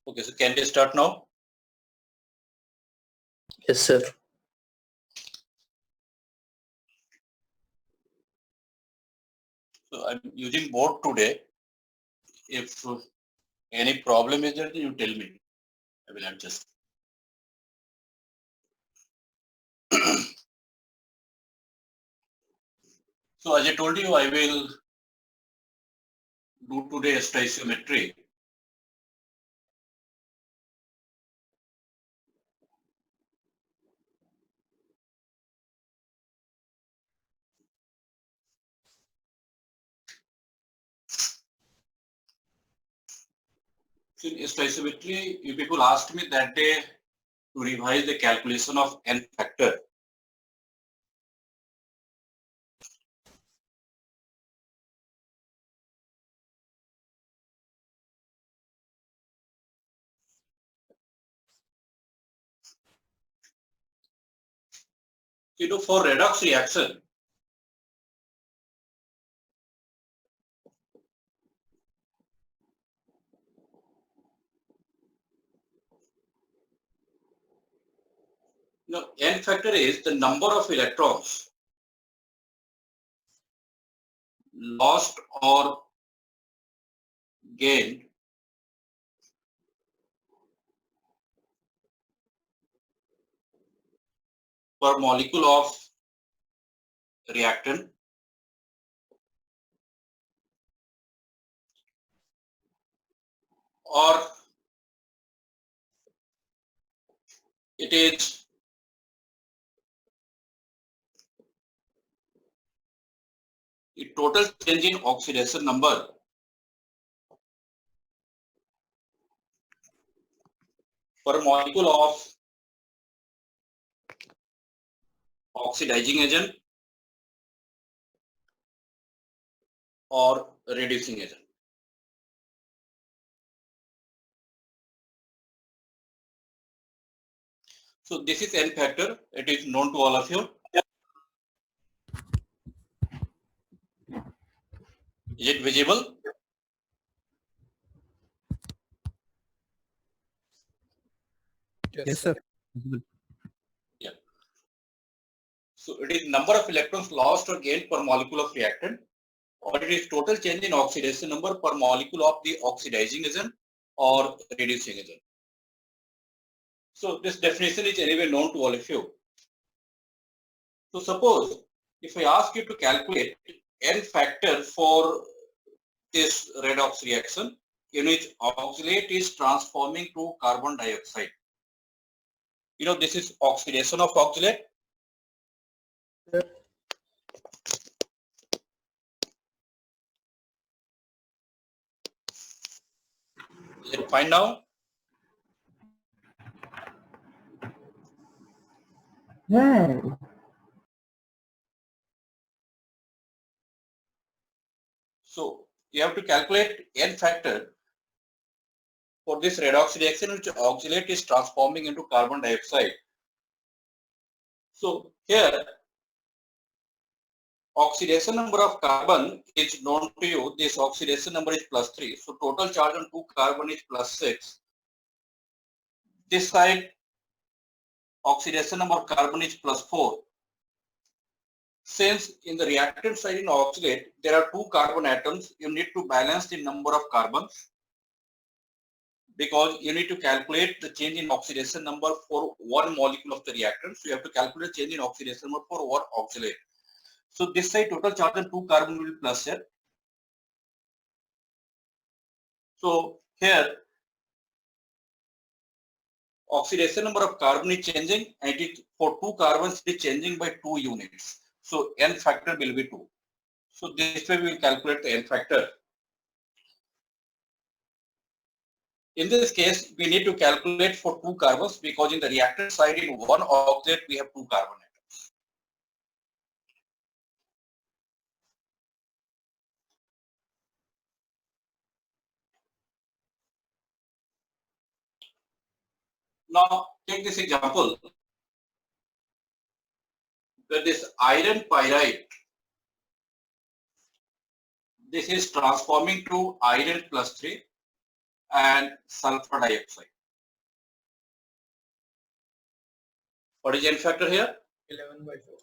Okay, so can we start now? Yes, sir. So I'm using board today. If any problem is there, you tell me. I will adjust. So as I told you, I will do today stoichiometry. So in stoichiometry, you people asked me that day to revise the calculation of n factor. For redox reaction, n factor is the number of electrons lost or gained per molecule of reactant or it is the total change in oxidation number per molecule of oxidizing agent or reducing agent. So this is n factor. It is known to all of you. Is it visible? Yes, sir. Yeah. So it is number of electrons lost or gained per molecule of reactant, or it is total change in oxidation number per molecule of the oxidizing agent or reducing agent. So this definition is anyway known to all of you. So suppose if I ask you to calculate n factor for this redox reaction in which oxalate is transforming to carbon dioxide. This is oxidation of oxalate. Is it fine now? Yeah. So you have to calculate n factor for this redox reaction which oxalate is transforming into carbon dioxide. So here oxidation number of carbon is known to you. This oxidation number is +3. So total charge on 2 carbon is +6. This side oxidation number of carbon is +4. Since in the reactant side in oxalate there are 2 carbon atoms, you need to balance the number of carbons because you need to calculate the change in oxidation number for one molecule of the reactant. So you have to calculate change in oxidation number for one oxalate. So this side total charge on 2 carbon will be plus here. So here oxidation number of carbon is changing and it is for 2 carbons it is changing by 2 units. So n factor will be 2. So this way we will calculate the n factor. In this case, we need to calculate for 2 carbons because in the reactant side in one oxalate we have 2 carbon atoms. Now take this example where this iron pyrite, this is transforming to iron +3 and sulfur dioxide. What is the N factor here? 11/4.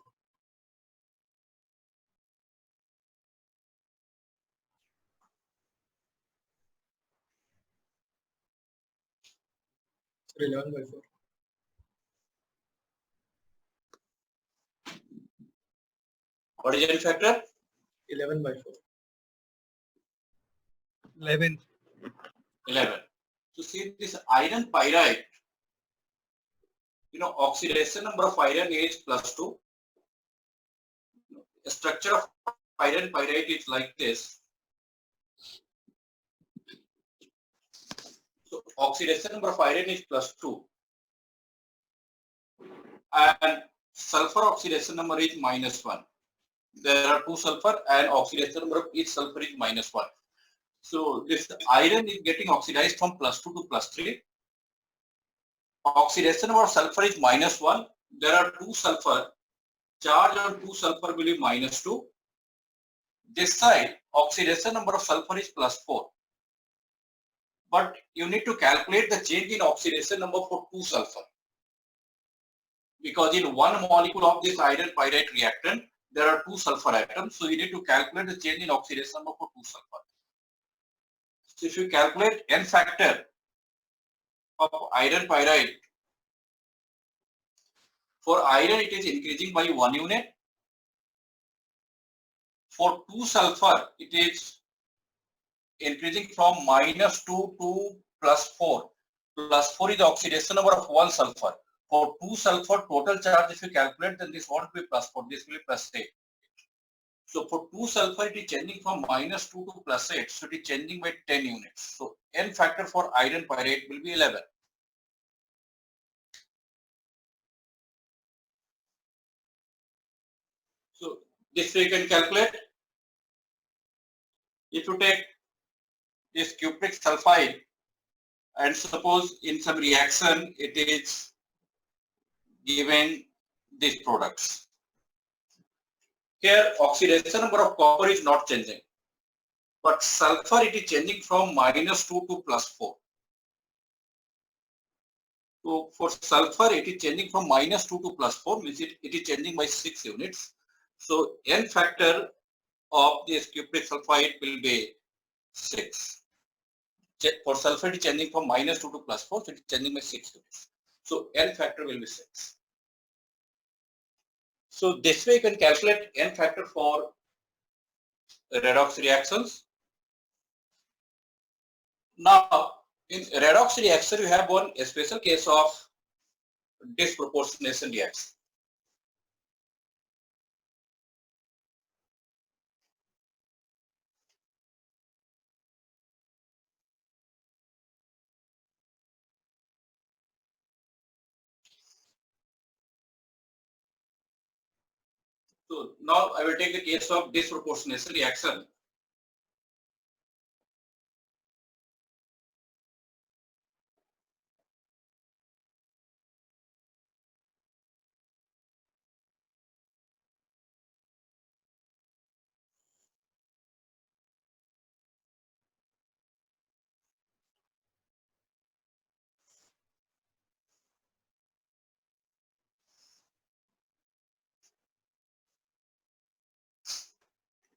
Sorry, 11/4. What is the N factor? 11/4. 11. 11. So see this iron pyrite, oxidation number of iron is +2. The structure of iron pyrite is like this. So oxidation number of iron is +2. And sulfur oxidation number is -1. There are 2 sulfur and oxidation number of each sulfur is -1. So this iron is getting oxidized from +2 to +3. Oxidation number of sulfur is -1. There are 2 sulfur. Charge on 2 sulfur will be -2. This side oxidation number of sulfur is +4. But you need to calculate the change in oxidation number for 2 sulfur. Because in one molecule of this iron pyrite reactant, there are 2 sulfur atoms. So you need to calculate the change in oxidation number for 2 sulfur. So if you calculate N factor of iron pyrite, for iron it is increasing by 1 unit. For 2 sulfur, it is increasing from -2 to +4. +4 is the oxidation number of 1 sulfur. For 2 sulfur total charge, if you calculate, then this won't be +4, this will be +8. So for 2 sulfur, it is changing from -2 to +8, so it is changing by 10 units. So N factor for iron pyrite will be 11. So this way you can calculate. If you take this cupric sulfide and suppose in some reaction it is given these products. Here oxidation number of copper is not changing, but sulfur it is changing from -2 to +4. So for sulfur it is changing from -2 to +4, means it is changing by 6 units. So N factor of this cupric sulfide will be 6. For sulfur it is changing from -2 to +4, so it is changing by 6 units. So N factor will be 6. So this way you can calculate N factor for redox reactions. Now in redox reaction you have one special case of disproportionation reaction. So now I will take the case of disproportionation reaction.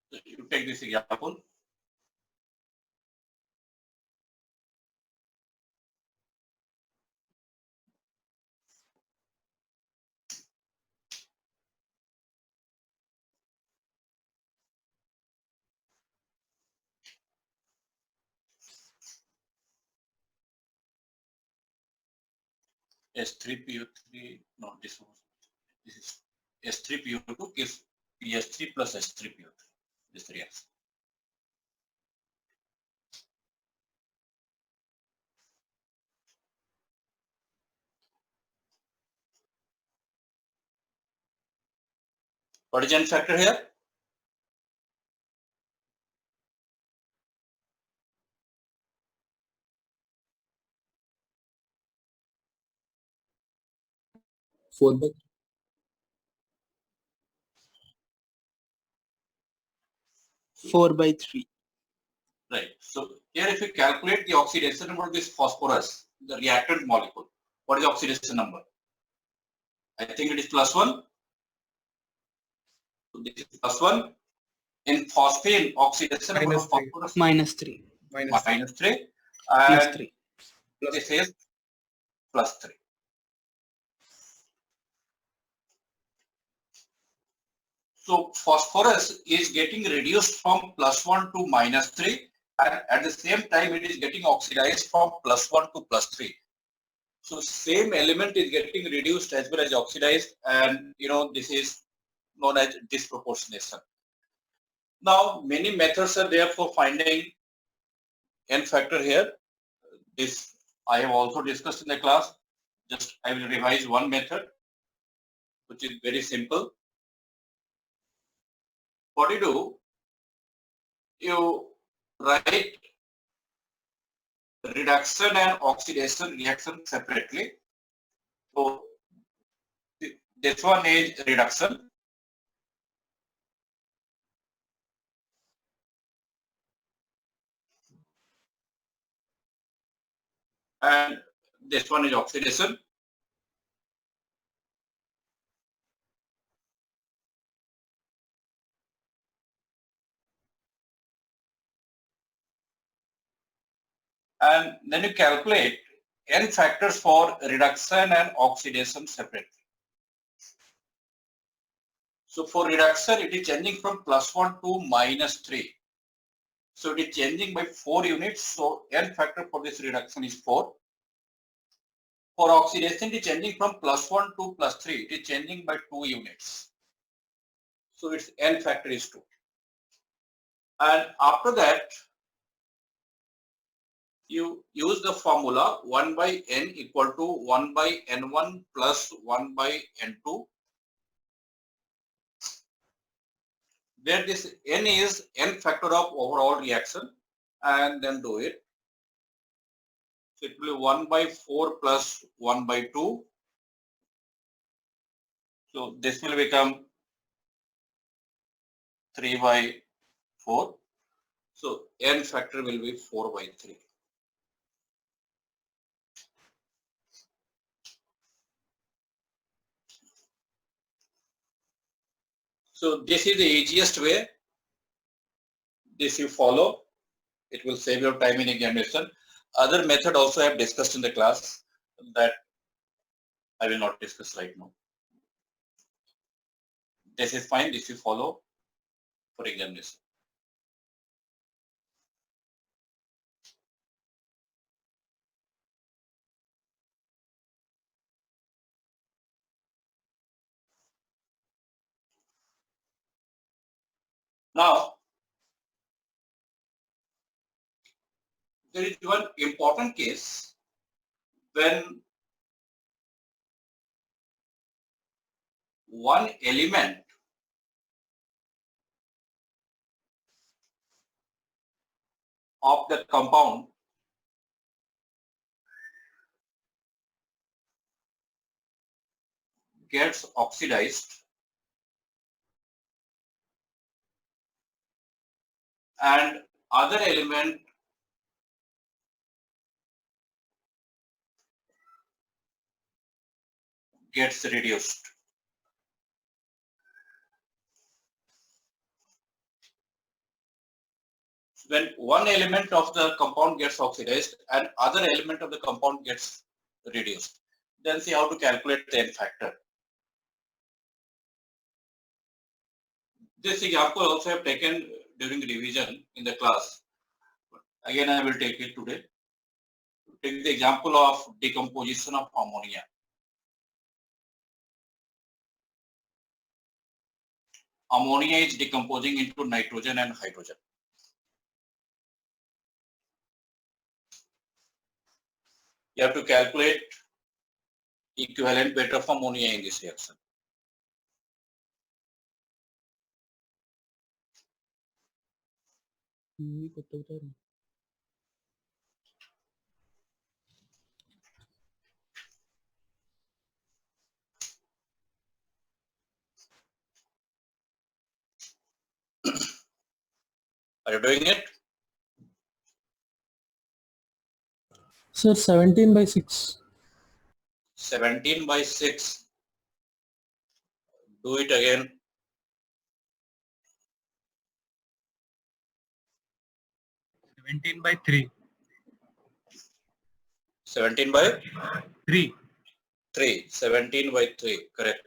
So you take this example. S3PO3, no, this is S3PO2 gives PS3 plus S3PO3, this reaction. What is N factor here? Four by 4/3. Right. So here if you calculate the oxidation number of this phosphorus, the reactant molecule, what is the oxidation number? I think it is +1. So this is +1. In phosphine, oxidation number of -3. phosphorus -3. -3. Plus And 3. this is +3. So phosphorus is getting reduced from +1 to -3, and at the same time it is getting oxidized from +1 to +3. So same element is getting reduced as well as oxidized, and this is known as disproportionation. Now many methods are there for finding n factor here. This I have also discussed in the class. Just I will revise one method, which is very simple. What you do, you write reduction and oxidation reaction separately. So this one is reduction, and this one is oxidation. And then you calculate n factors for reduction and oxidation separately. So for reduction, it is changing from +1 to -3. So it is changing by 4 units. So n factor for this reduction is 4. For oxidation, it is changing from +1 to +3. It is changing by 2 units. So its n factor is 2. And after that, you use the formula 1 by n equal to 1 by n1 plus 1 by n2, where this n is n factor of overall reaction, and then do it. So it will be 1 by 4 plus 1 by 2. So this will become 3 by 4. So n factor will be 4 by 3. So this is the easiest way. This you follow. It will save your time in examination. Other method also I have discussed in the class that I will not discuss right now. This is fine. This you follow for examination. Now, there is one important case when one element of the compound gets oxidized and other element gets reduced. When one element of the compound gets oxidized and other element of the compound gets reduced, then see how to calculate the n factor. This example also I have taken during revision in the class. Again, I will take it today. Take the example of decomposition of ammonia. Ammonia is decomposing into nitrogen and hydrogen. You have to calculate equivalent weight of ammonia in this reaction. Are you doing it? Sir, 17 by 6. 17 by 6. Do it again. 17 by 3. 17 by 3. 3. 17 by 3. Correct.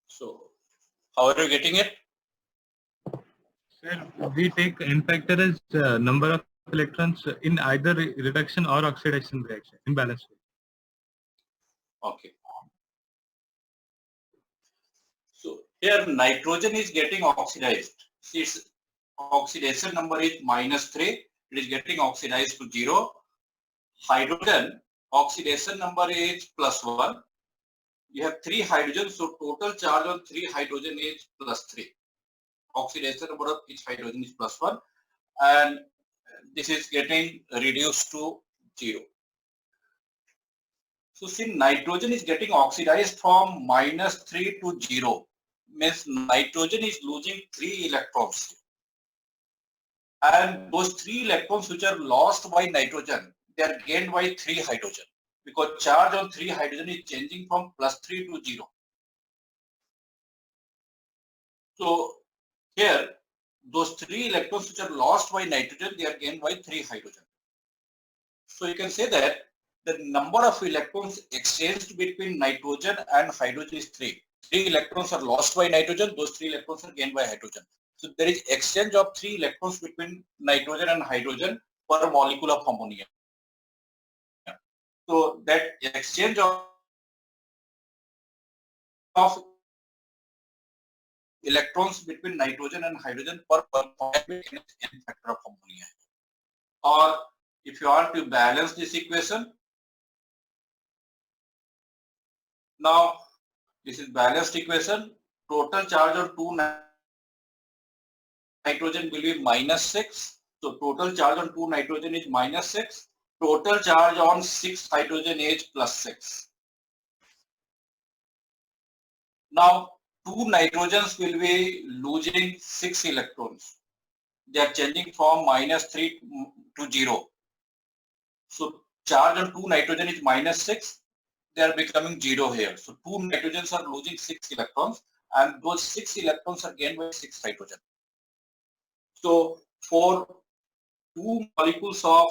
So, how are you getting it? Sir, we take n factor as number of electrons in either reduction or oxidation reaction in balanced way. Okay. So here nitrogen is getting oxidized. See, its oxidation number is -3. It is getting oxidized to 0. Hydrogen oxidation number is +1. You have 3 hydrogens, so total charge on 3 hydrogen is +3. Oxidation number of each hydrogen is +1, and this is getting reduced to 0. So since nitrogen is getting oxidized from -3 to 0, means nitrogen is losing 3 electrons. And those 3 electrons which are lost by nitrogen, they are gained by 3 hydrogen, because charge on 3 hydrogen is changing from +3 to 0. So here, those 3 electrons which are lost by nitrogen, they are gained by 3 hydrogen. So you can say that the number of electrons exchanged between nitrogen and hydrogen is 3. 3 electrons are lost by nitrogen, those 3 electrons are gained by hydrogen. So there is exchange of 3 electrons between nitrogen and hydrogen per molecule of ammonia. So that exchange of electrons between nitrogen and hydrogen per n factor of ammonia. Or if you want to balance this equation, now this is balanced equation. Total charge on 2 nitrogen will be -6. So total charge on 2 nitrogen is -6. Total charge on 6 hydrogen is +6. Now 2 nitrogens will be losing 6 electrons. They are changing from -3 to 0. So charge on 2 nitrogen is -6. They are becoming 0 here. So 2 nitrogens are losing 6 electrons, and those 6 electrons are gained by 6 hydrogen. So for 2 molecules of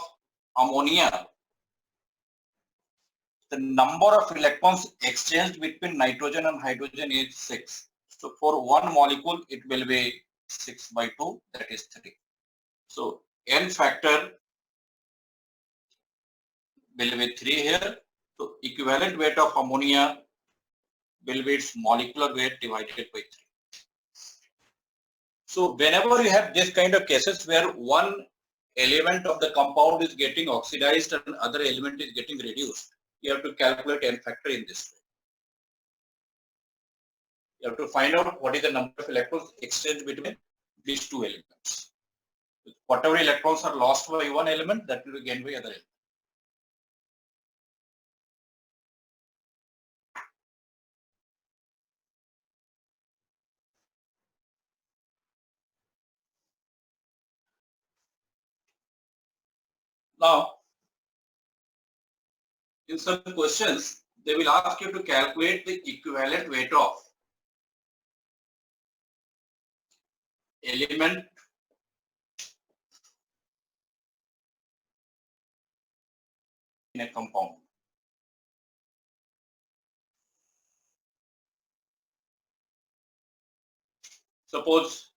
ammonia, the number of electrons exchanged between nitrogen and hydrogen is 6. So for 1 molecule, it will be 6 by 2, that is 3. So n factor will be 3 here. So equivalent weight of ammonia will be its molecular weight divided by 3. So whenever you have this kind of cases where one element of the compound is getting oxidized and other element is getting reduced, you have to calculate n factor in this way. You have to find out what is the number of electrons exchanged between these 2 elements. Whatever electrons are lost by one element, that will be gained by other element. Now, in some questions, they will ask you to calculate the equivalent weight of element in a compound. Suppose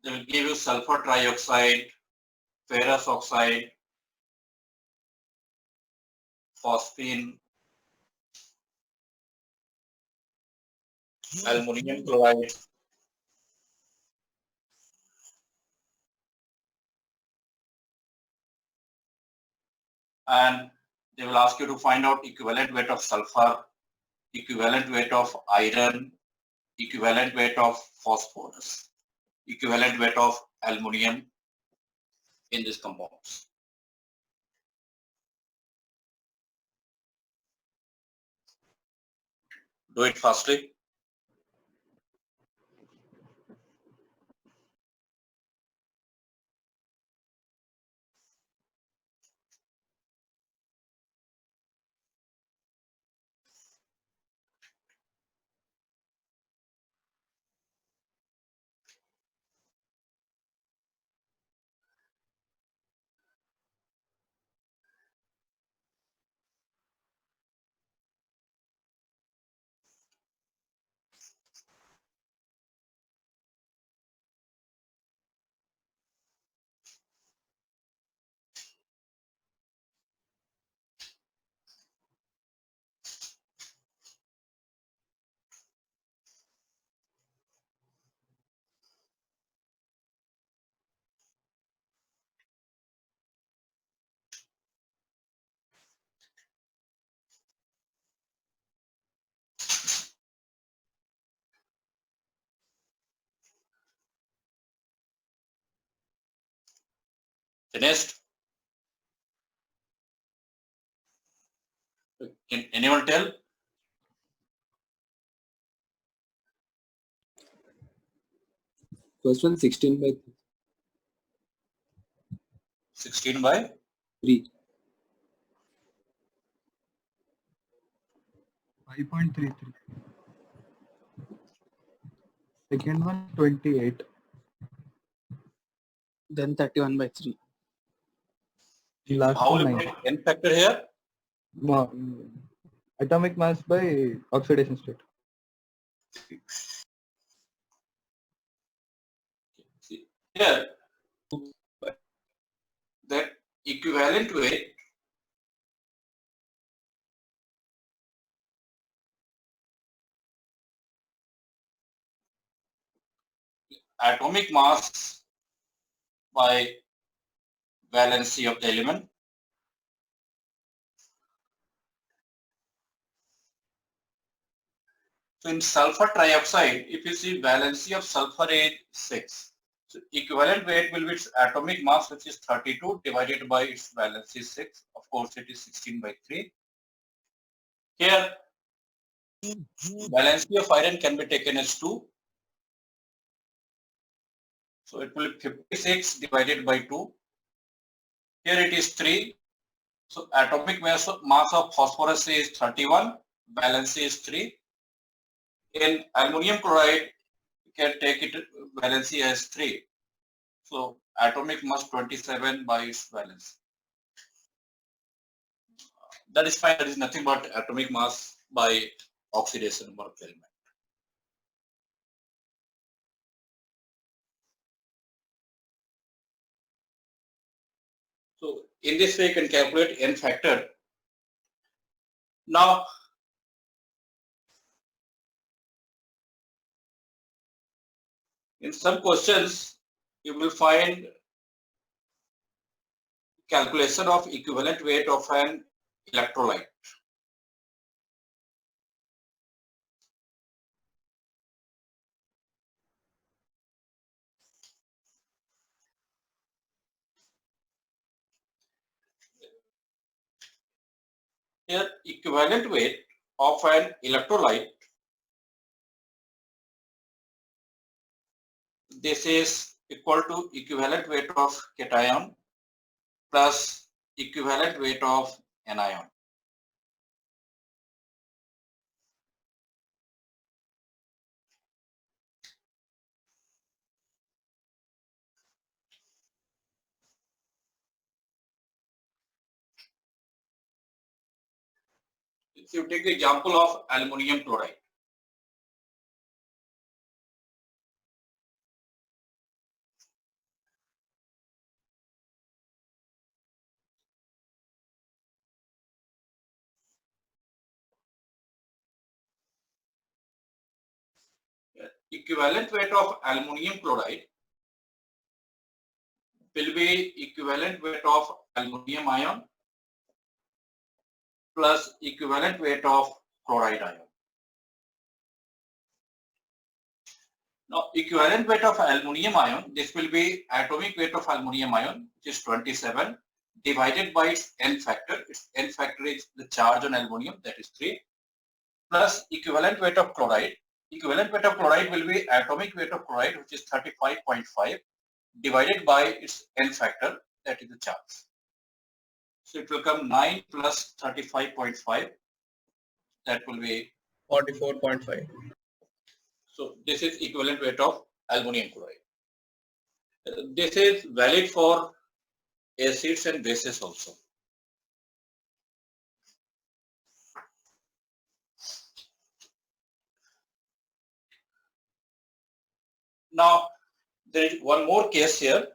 they will give you sulfur trioxide, ferrous oxide, phosphine, aluminum chloride, and they will ask you to find out equivalent weight of sulfur, equivalent weight of iron, equivalent weight of phosphorus, equivalent weight of aluminum in these compounds. Do it fastly. Finished? Can anyone tell? First one 16 by 16 by 3. 5.33. Second one 28. Then 31 by 3. Last how will one you 9. take n factor here? Atomic mass by oxidation state. See, here, that equivalent weight atomic mass by valency of the element. So in sulfur trioxide, if you see valency of sulfur is 6. So equivalent weight will be its atomic mass, which is 32 divided by its valency 6. Of course, it is 16 by 3. Here, valency of iron can be taken as 2. So it will be 56 divided by 2. Here it is 3. So atomic mass of phosphorus is 31. Valency is 3. In aluminum chloride, you can take it valency as 3. So atomic mass 27 by its valence. That is fine. That is nothing but atomic mass by oxidation number of the element. So in this way, you can calculate n factor. Now, in some questions, you will find calculation of equivalent weight of an electrolyte. Here, equivalent weight of an electrolyte, this is equal to equivalent weight of cation plus equivalent weight of anion. If you take the example of aluminum chloride, equivalent weight of aluminum chloride will be equivalent weight of aluminum ion plus equivalent weight of chloride ion. Now, equivalent weight of aluminum ion, this will be atomic weight of aluminum ion, which is 27, divided by its N factor. Its N factor is the charge on aluminum, that is 3, plus equivalent weight of chloride. Equivalent weight of chloride will be atomic weight of chloride, which is 35.5, divided by its N factor, that is the charge. So it will come 9 plus 35.5, that will be 44.5. So this is equivalent weight of aluminum chloride. This is valid for acids and bases also. Now, there is one more case here.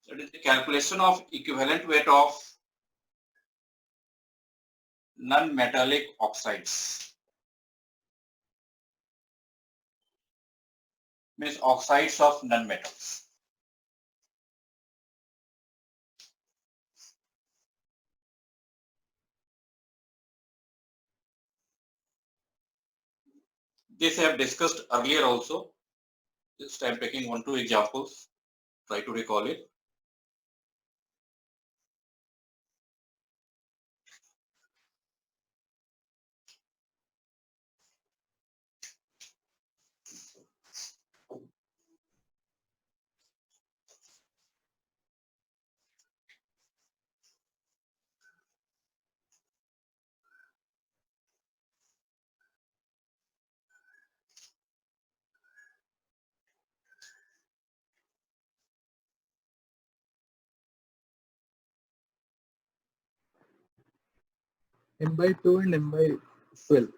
That is the calculation of equivalent weight of non-metallic oxides. Means oxides of non-metals. This I have discussed earlier also. This time taking 1-2 examples. Try to recall it. M by 2 and M by 12.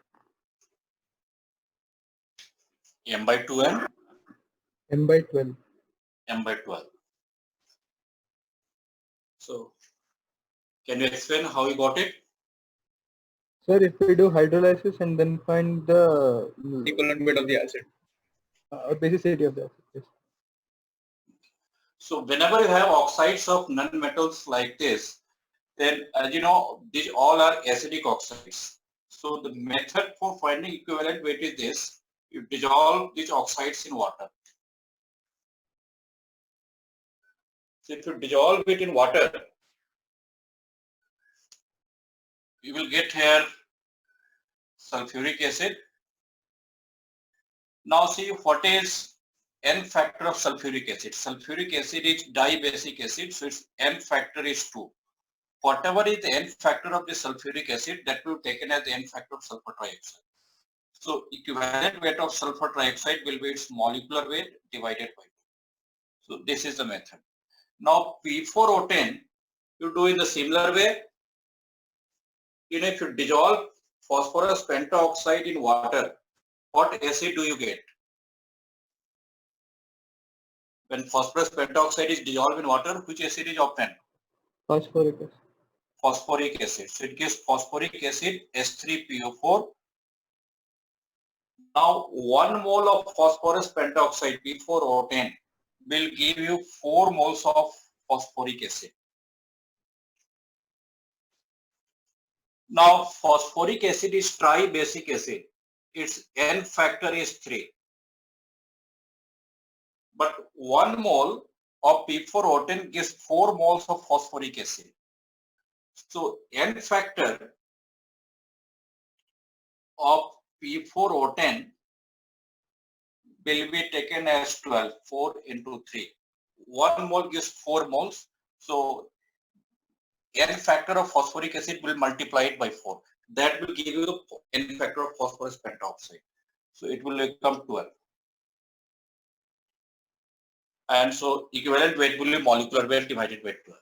M by 2 and M by 12. M by 12. So, can you explain how you got it? Sir, if we do hydrolysis and then find the Equivalent weight of the acid. basicity of the acid. Yes. So, whenever you have oxides of non-metals like this, then as you know, these all are acidic oxides. So, the method for finding equivalent weight is this: you dissolve these oxides in water. So, if you dissolve it in water, you will get here sulfuric acid. Now see what is N factor of sulfuric acid. Sulfuric acid is dibasic acid, so its N factor is 2. Whatever is the N factor of the sulfuric acid, that will be taken as the N factor of sulfur trioxide. So equivalent weight of sulfur trioxide will be its molecular weight divided by 2. So this is the method. Now P4O10, you do in the similar way. You know, if you dissolve phosphorus pentaoxide in water, what acid do you get? When phosphorus pentaoxide is dissolved in water, which acid is obtained? Phosphoric acid. Phosphoric acid. So it gives phosphoric acid H3PO4. Now 1 mole of phosphorus pentoxide P4O10 will give you 4 moles of phosphoric acid. Now phosphoric acid is tribasic acid. Its N factor is 3. But 1 mole of P4O10 gives 4 moles of phosphoric acid. So N factor of P4O10 will be taken as 12, 4 into 3. 1 mole gives 4 moles. So N factor of phosphoric acid will multiply it by 4. That will give you the N factor of phosphorus pentoxide. So it will become 12. And so equivalent weight will be molecular weight divided by 12.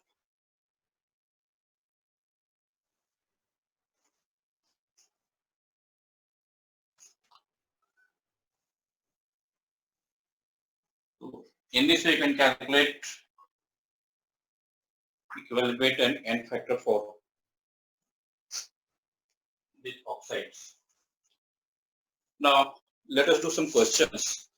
So in this way you can calculate equivalent weight and N factor for with oxides. Now, let us do some questions.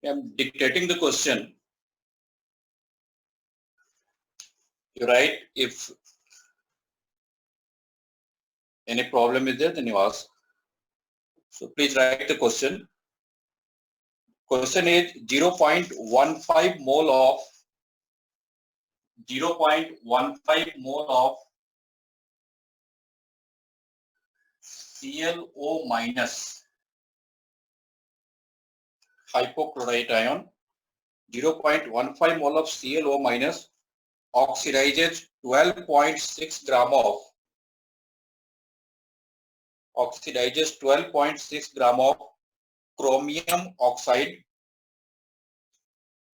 I'm dictating the question. You write. If any problem is there, then you ask. So please write the question. Question is 0.15 mole of 0.15 mole of ClO minus hypochlorite ion. 0.15 mole of ClO minus oxidizes 12.6 gram of chromium oxide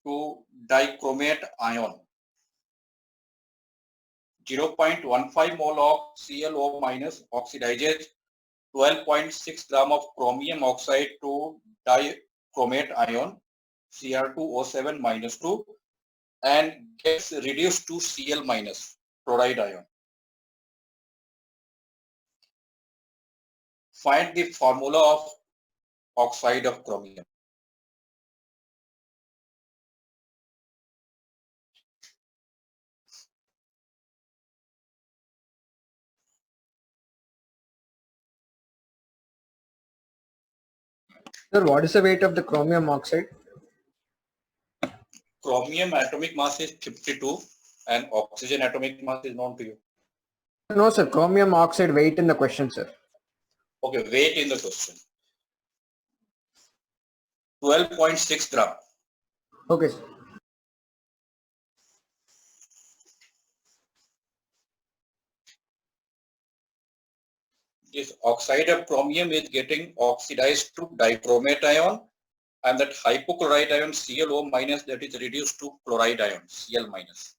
to dichromate ion. 0.15 mole of ClO minus oxidizes 12.6 gram of chromium oxide to dichromate ion Cr2O7 minus 2 and gets reduced to Cl minus chloride ion. Find the formula of oxide of chromium. Sir, what is the weight of the chromium oxide? Chromium atomic mass is 52 and oxygen atomic mass is known to you. No, sir. Chromium oxide weight in the question, sir. Okay, weight in the question. 12.6 gram. Okay, sir. This oxide of chromium is getting oxidized to dichromate ion, and that hypochlorite ion ClO minus, that is reduced to chloride ion Cl minus.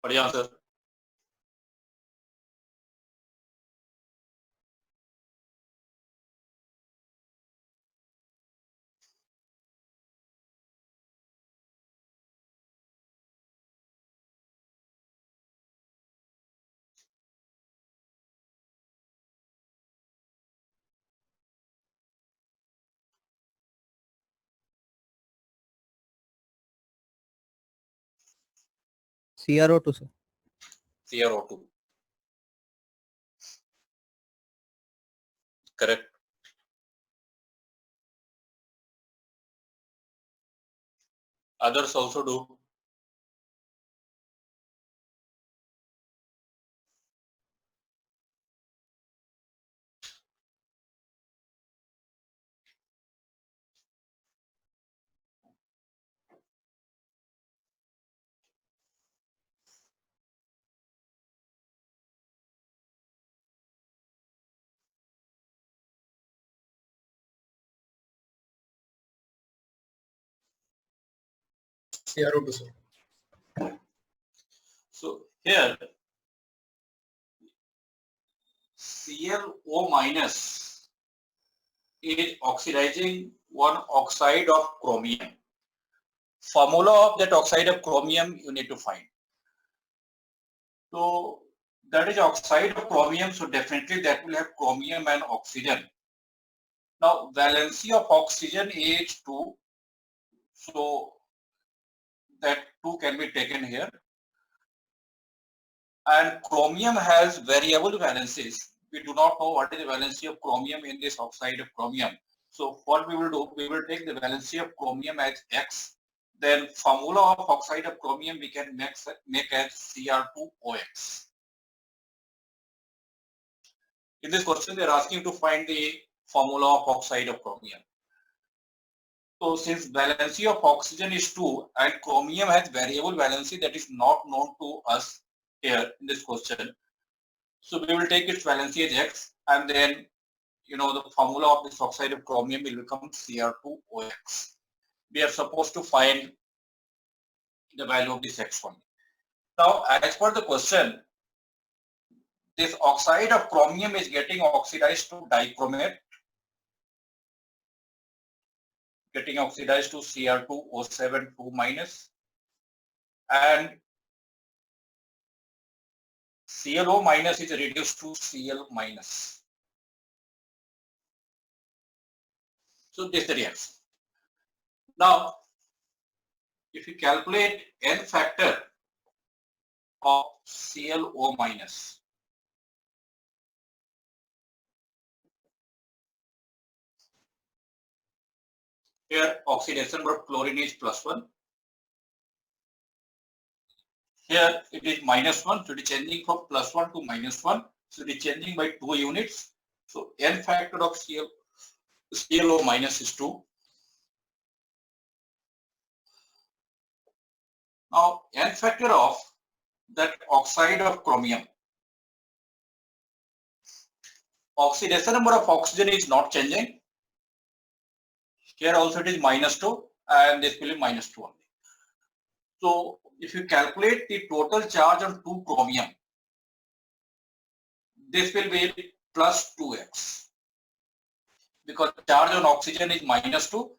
What is the answer? CrO2, sir. CrO2. Correct. Others also do. CrO2, sir. So here ClO minus is oxidizing one oxide of chromium. Formula of that oxide of chromium you need to find. So that is oxide of chromium, so definitely that will have chromium and oxygen. Now valency of oxygen is 2, so that 2 can be taken here. And chromium has variable valencies. We do not know what is the valency of chromium in this oxide of chromium. So what we will do, we will take the valency of chromium as X. Then formula of oxide of chromium we can make as Cr2OX. In this question they are asking to find the formula of oxide of chromium. So since valency of oxygen is 2 and chromium has variable valency that is not known to us here in this question. So we will take its valency as X, and then the formula of this oxide of chromium will become Cr2OX. We are supposed to find the value of this X one. Now as per the question, this oxide of chromium is getting oxidized to dichromate, getting oxidized to Cr2O7 2 minus, and ClO minus is reduced to Cl minus. So this is the reaction. Now, if you calculate N factor of ClO minus, here oxidation number of chlorine is +1. Here it is -1, so it is changing from +1 to -1. So it is changing by 2 units. So N factor of ClO minus is 2. Now N factor of that oxide of chromium. Oxidation number of oxygen is not changing. Here also it is -2 and this will be -2 only. So if you calculate the total charge on 2 chromium, this will be +2x, because charge on oxygen is -2.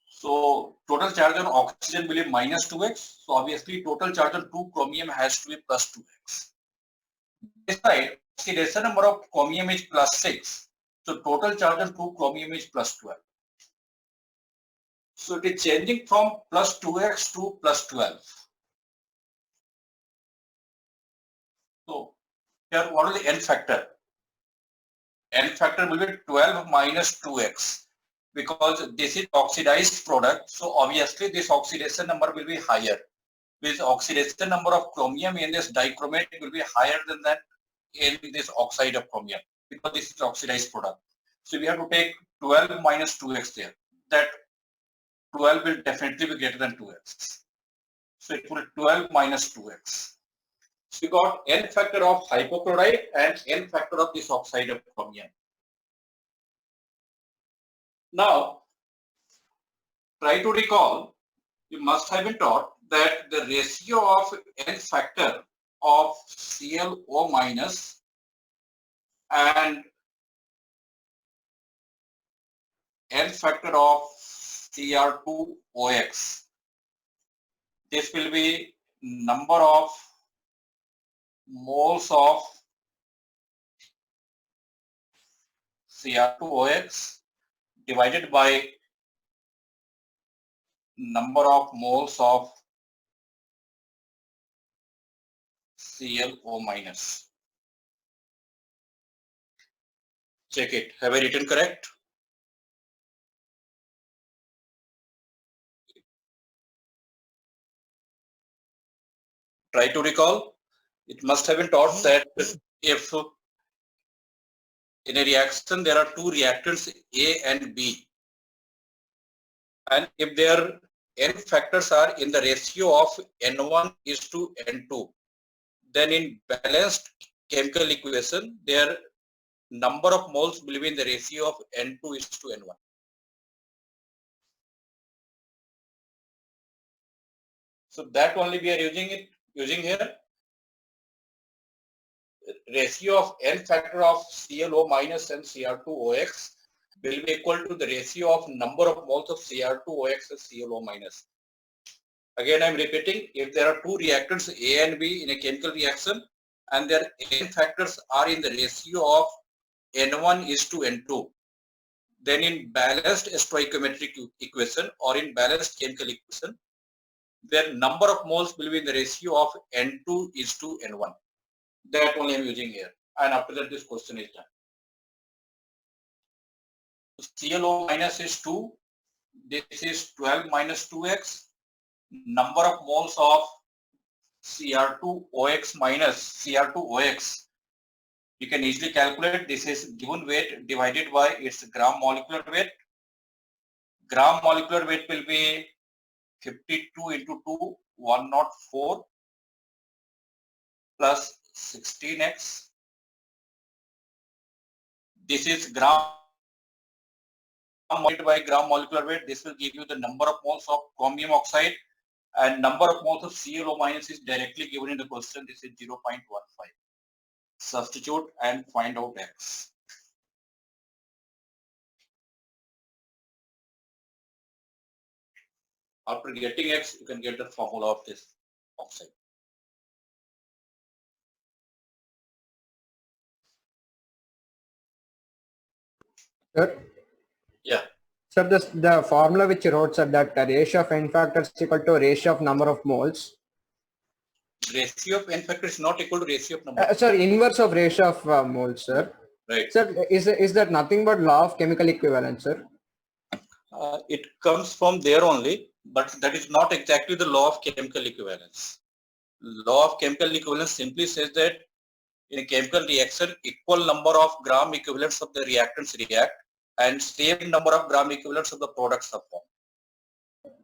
So total charge on oxygen will be -2x. So obviously total charge on 2 chromium has to be +2x. This side, oxidation number of chromium is +6. So total charge on 2 chromium is +12. So it is changing from +2x to +12. So here what is the N factor? N factor will be 12 minus 2x, because this is oxidized product. So obviously this oxidation number will be higher. This oxidation number of chromium in this dichromate will be higher than that in this oxide of chromium, because this is oxidized product. So we have to take 12 minus 2x there. That 12 will definitely be greater than 2x. So it will be 12 minus 2x. So we got N factor of hypochlorite and N factor of this oxide of chromium. Now, try to recall, you must have been taught that the ratio of N factor of ClO minus and N factor of Cr2OX. This will be number of moles of Cr2OX divided by number of moles of ClO minus. Check it. Have I written correct? Try to recall. It must have been taught that if in a reaction there are two reactants A and B, and if their N factors are in the ratio of N1 is to N2, then in balanced chemical equation their number of moles will be in the ratio of N2 is to N1. So that only we are using here. Ratio of N factor of ClO minus and Cr2OX will be equal to the ratio of number of moles of Cr2OX and ClO minus. Again, I am repeating, if there are two reactants A and B in a chemical reaction and their N factors are in the ratio of N1 is to N2, then in balanced stoichiometric equation or in balanced chemical equation, their number of moles will be in the ratio of N2 is to N1. That only I am using here, and after that this question is done. ClO minus is 2, this is 12 minus 2x, number of moles of Cr2OX minus Cr2OX, you can easily calculate. This is given weight divided by its gram molecular weight. Gram molecular weight will be 52 into 2, 104 plus 16x. This is gram multiplied by gram molecular weight. This will give you the number of moles of chromium oxide, and number of moles of ClO minus is directly given in the question. This is 0.15. Substitute and find out x. After getting x, you can get the formula of this oxide. Sir, Yeah. sir, the formula which you wrote, sir, that the ratio of N factors is equal to ratio of number of moles. Ratio of N factor is not equal to ratio of number. Sir, inverse of ratio of moles, sir. Right. Sir, is that nothing but law of chemical equivalence, sir? It comes from there only, but that is not exactly the law of chemical equivalence. Law of chemical equivalence simply says that in a chemical reaction, equal number of gram equivalents of the reactants react and same number of gram equivalents of the products are formed.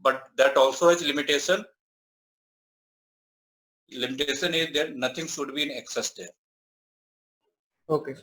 But that also has limitation. Limitation is that nothing should be in excess there. Okay.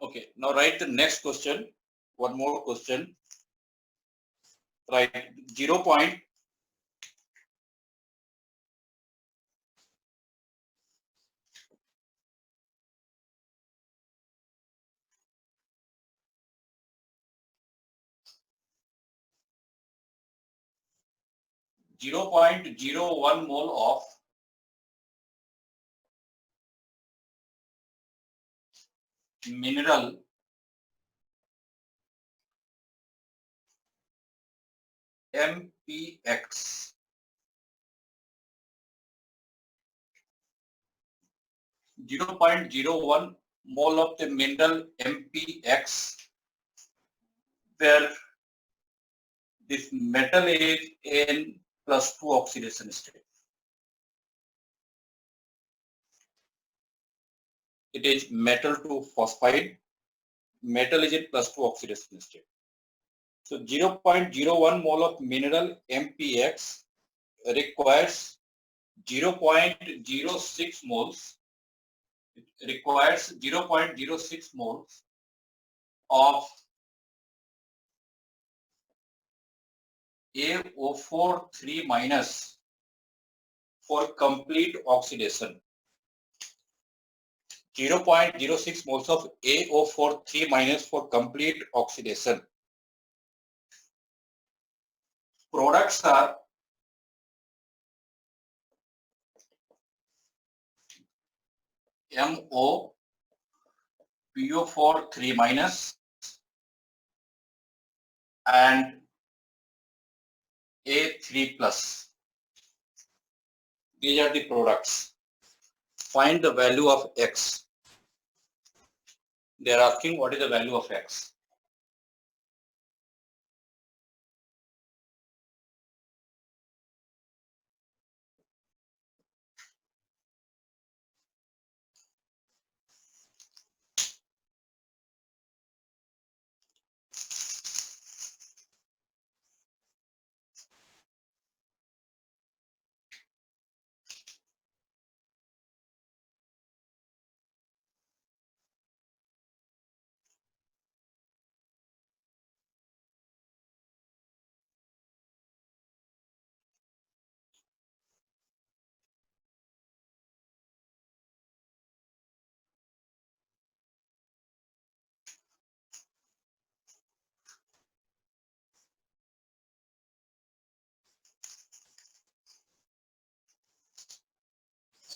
Okay, now write the next question. One more question. Write 0.0 0.01 mole of mineral MPX 0.01 mole of the mineral MPX, where this metal is in +2 oxidation state. It is metal to phosphide. Metal is in +2 oxidation state. So 0.01 mole of mineral MPX requires 0.06 moles. It requires 0.06 moles of AO4 3- for complete oxidation. 0.06 moles of AO4 3- for complete oxidation. Products are MO PO4 3- and A3+. These are the products. Find the value of X. They are asking what is the value of X.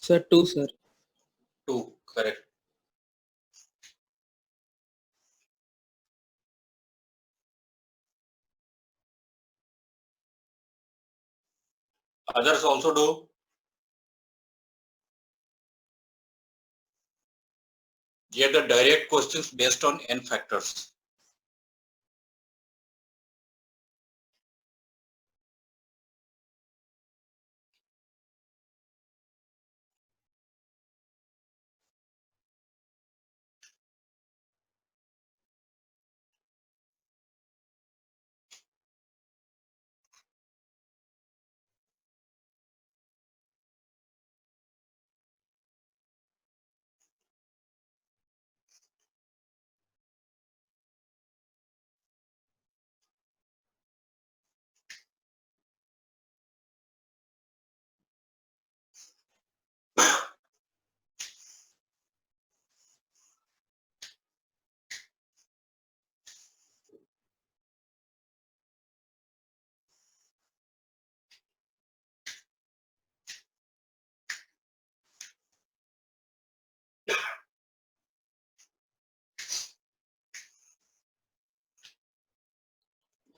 Sir, 2, sir. 2, correct. Others also do. Here the direct questions based on n factors.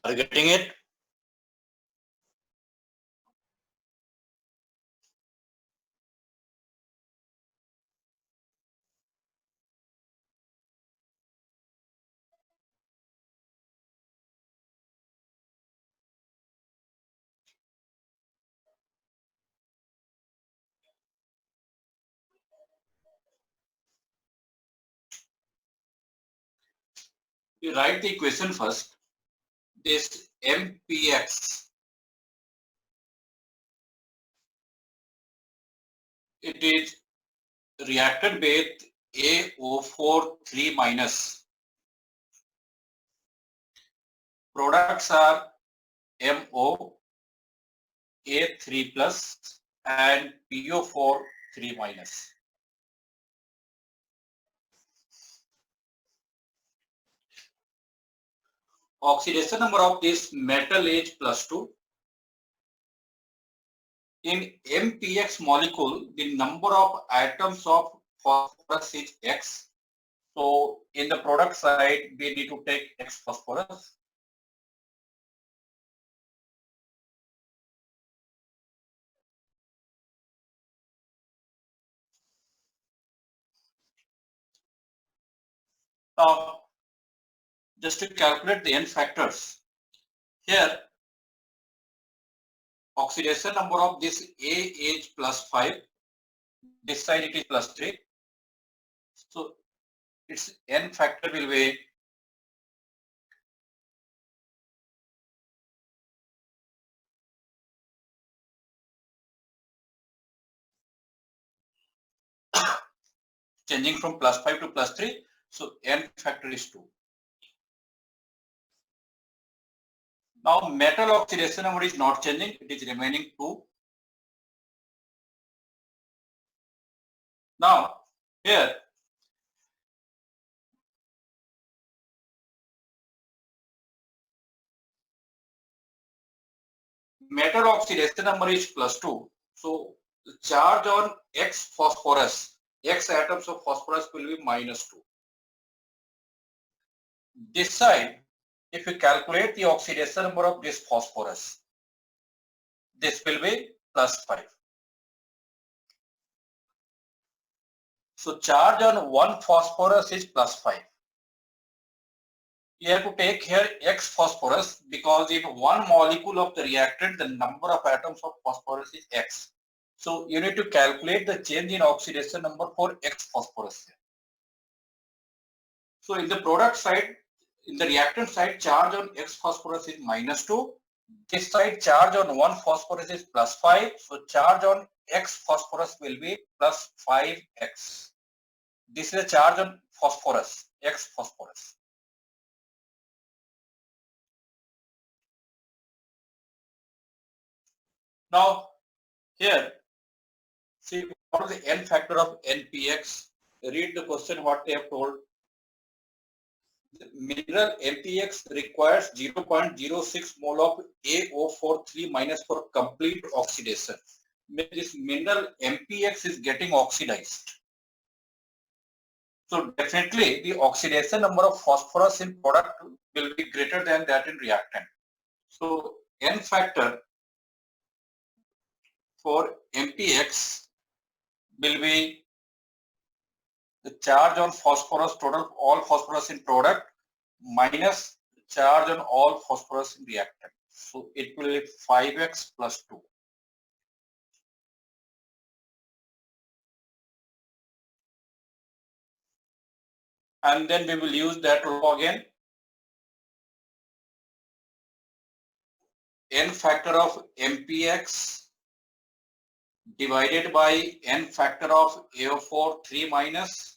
Are you getting it? You write the equation first. This MPX, it is reacted with AO4 3-. Products are MO A3+ and PO4 3-. Oxidation number of this metal is +2. In MPX molecule, the number of atoms of phosphorus is X. So in the product side, we need to take X phosphorus. Now, just to calculate the n factors, here oxidation number of this A is +5, this side it is +3. So its n factor will be changing from +5 to +3. So n factor is 2. Now metal oxidation number is not changing, it is remaining 2. Now here metal oxidation number is +2. So the charge on X phosphorus, X atoms of phosphorus will be -2. This side, if you calculate the oxidation number of this phosphorus, this will be +5. So charge on one phosphorus is +5. You have to take here X phosphorus because in one molecule of the reactant, the number of atoms of phosphorus is X. So you need to calculate the change in oxidation number for X phosphorus here. So in the product side, in the reactant side, charge on X phosphorus is -2. This side, charge on one phosphorus is +5. So charge on X phosphorus will be +5X. This is a charge on phosphorus, X phosphorus. Now, here, see what is the N factor of NPX? Read the question what they have told. The mineral NPX requires 0.06 mole of AO43- for complete oxidation. This mineral MPX is getting oxidized. So definitely the oxidation number of phosphorus in product will be greater than that in reactant. So N factor for MPX will be the charge on phosphorus, total all phosphorus in product minus the charge on all phosphorus in reactant. So it will be 5X plus 2. And then we will use that law again. N factor of MPX divided by N factor of AO4 3-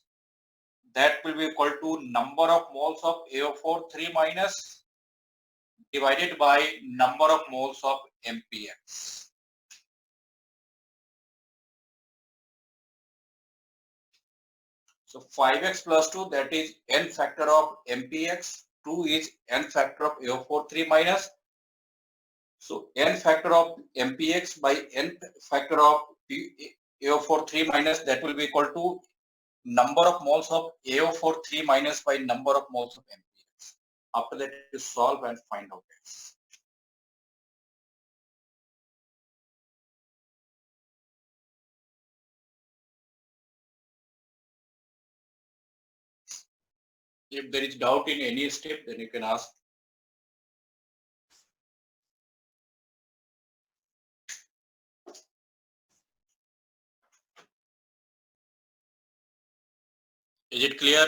that will be equal to number of moles of AO4 3- divided by number of moles of MPX. So 5X plus 2, that is N factor of MPX, 2 is N factor of AO4 3-. So N factor of MPX by N factor of AO4 3-, that will be equal to number of moles of AO4 3- by number of moles of MPX. After that, you solve and find out X. If there is doubt in any step, then you can ask. Is it clear?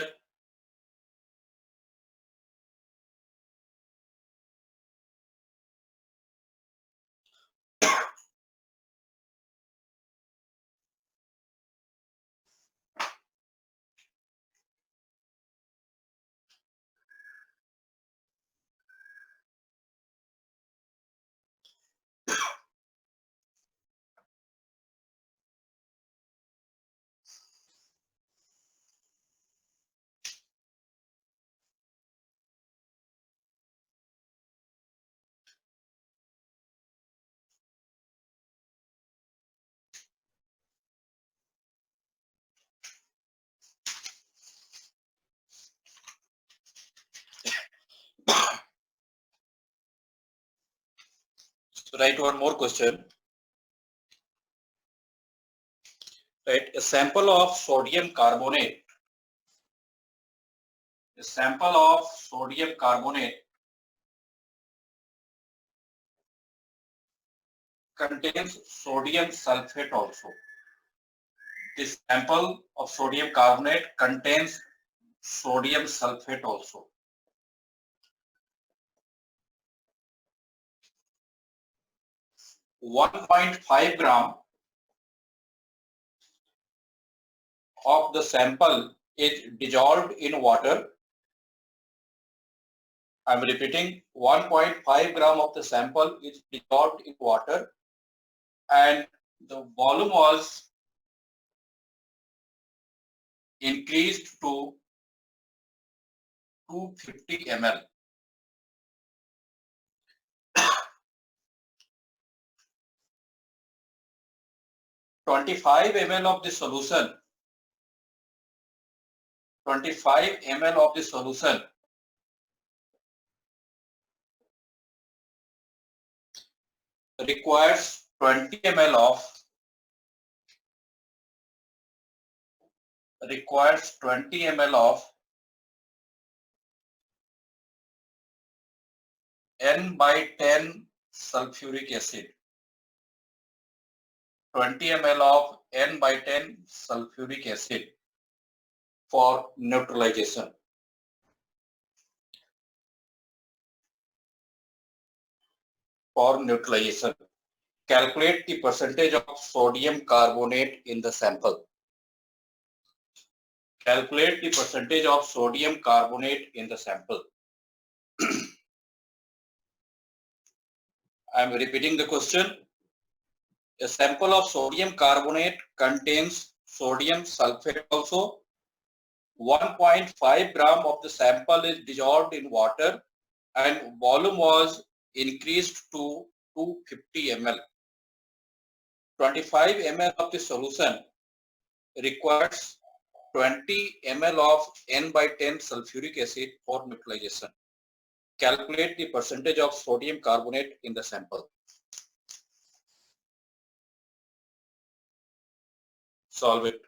So write one more question. Right, a sample of sodium carbonate. A sample of sodium carbonate contains sodium sulfate also. This sample of sodium carbonate contains sodium sulfate also. .5 gram of the sample is dissolved in water. I am repeating, 1.5 gram of the sample is dissolved in water and the volume was increased to 250 ml. 25 ml of the solution, 25 ml of the solution requires 20 ml of N/10 sulfuric acid. 20 ml of N/10 sulfuric acid for neutralization. Calculate the percentage of sodium carbonate in the sample. Calculate the percentage of sodium carbonate in the sample. I am repeating the question. A sample of sodium carbonate contains sodium sulfate also. 1.5 gram of the sample is dissolved in water and volume was increased to 250 ml. 25 ml of the solution requires 20 ml of N/10 sulfuric acid for neutralization. Calculate the percentage of sodium carbonate in the sample. Solve it.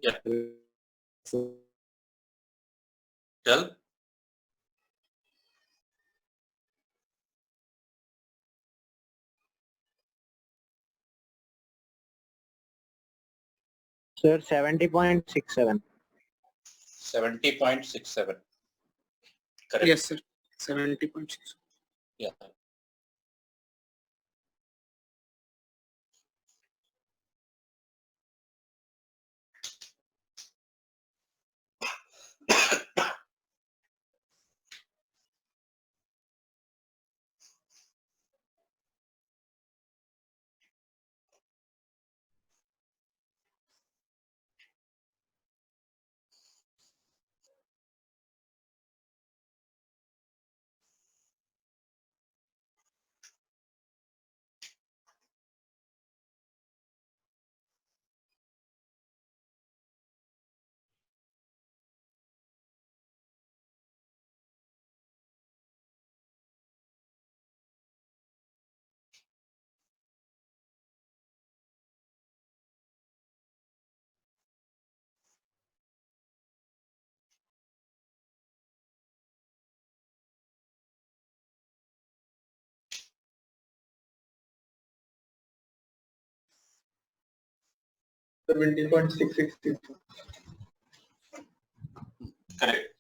Yeah. Tell. Sir, 70.67. 70.67. Correct. Yes, sir. 70.6. Yeah. $70.666. Correct.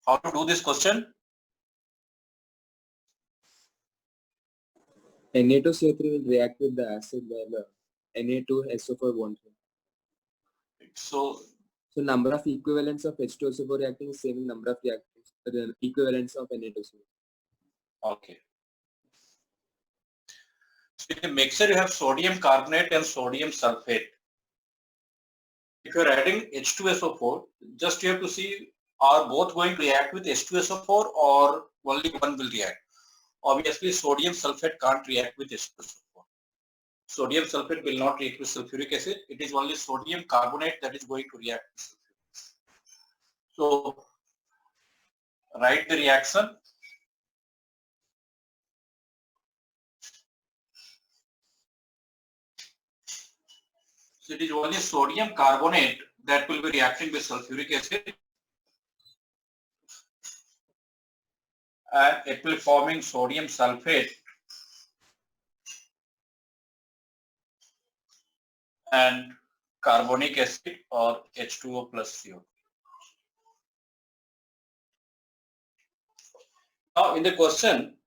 How to do this question? Na2CO3 will react with the acid while Na2SO4 won't. So So number of equivalents of H2SO4 reacting is same in number of reactants, the equivalents of Na2CO4. okay. So in the mixture you have sodium carbonate and sodium sulfate. If you are adding H2SO4, just you have to see are both going to react with H2SO4 or only one will react. Obviously sodium sulfate can't react with H2SO4. Sodium sulfate will not react with sulfuric acid. It is only sodium carbonate that is going to react with sulfuric acid. So write the reaction. So it is only sodium carbonate that will be reacting with sulfuric acid, and it will be forming sodium sulfate and carbonic acid or H2O plus CO. Now in the question,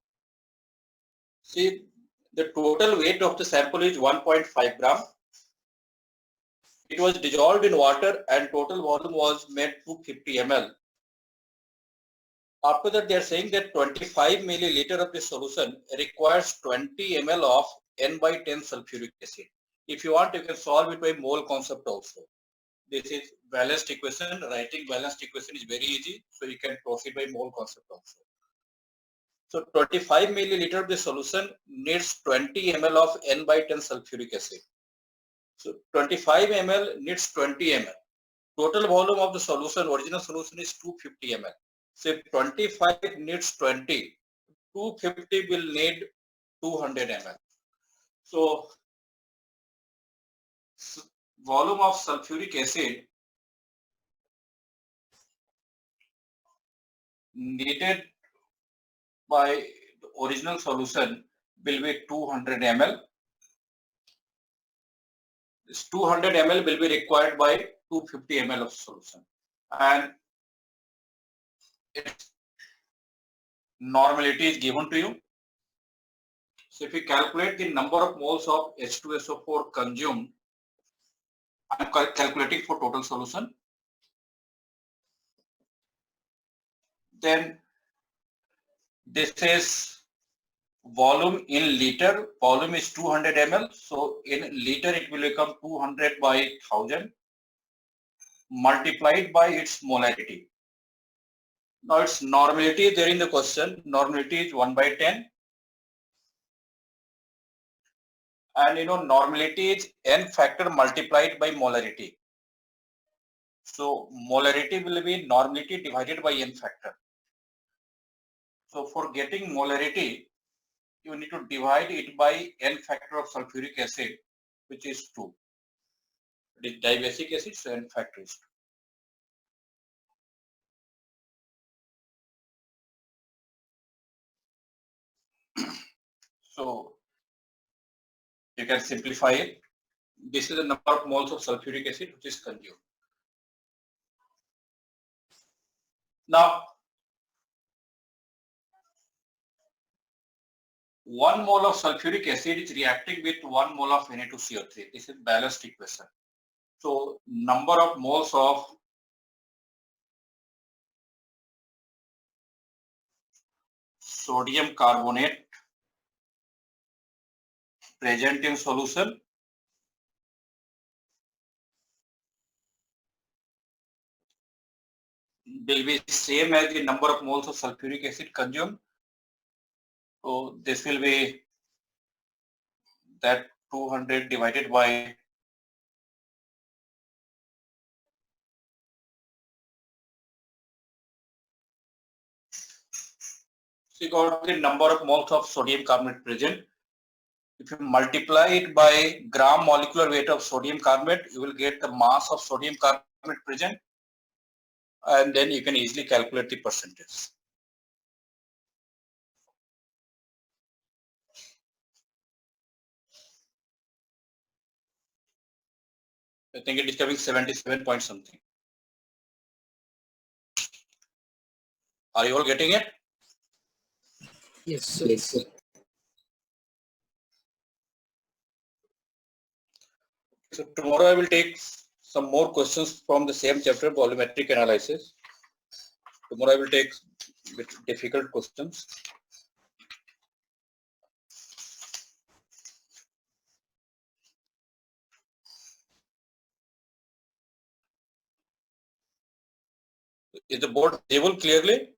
See, the total weight of the sample is 1.5 gram. It was dissolved in water and total volume was made 250 ml. After that, they are saying that 25 milliliter of the solution requires 20 ml of N/10 sulfuric acid. If you want, you can solve it by mole concept also. This is balanced equation. Writing balanced equation is very easy, so you can proceed by mole concept also. So 25 milliliter of the solution needs 20 ml of N/10 sulfuric acid. So 25 ml needs 20 ml. Total volume of the solution, original solution is 250 ml. So if 25 needs 20, 250 will need 200 ml. So volume of sulfuric acid needed by the original solution will be 200 ml. This 200 ml will be required by 250 ml of solution, and its normality is given to you. So if you calculate the number of moles of H2SO4 consumed, I am calculating for total solution. Then this is volume in liter. Volume is 200 ml. So in liter it will become 200 by 1000 multiplied by its molarity. Now its normality there in the question. Normality is 1/10. And you know normality is n factor multiplied by molarity. So molarity will be normality divided by n factor. So for getting molarity, you need to divide it by n factor of sulfuric acid, which is 2. It is dibasic acid, so n factor is 2. So you can simplify it. This is the number of moles of sulfuric acid which is consumed. Now, 1 mole of sulfuric acid is reacting with 1 mole of Na2CO3. This is balanced equation. So number of moles of sodium carbonate present in solution will be same as the number of moles of sulfuric acid consumed. So this will be that 200 divided by so you got the number of moles of sodium carbonate present. If you multiply it by gram molecular weight of sodium carbonate, you will get the mass of sodium carbonate present, and then you can easily calculate the percentage. I think it is coming 77 point something. Are you all getting it? Yes, sir. Yes, sir. So tomorrow I will take some more questions from the same chapter, volumetric analysis. Tomorrow I will take bit difficult questions. Is the board able clearly?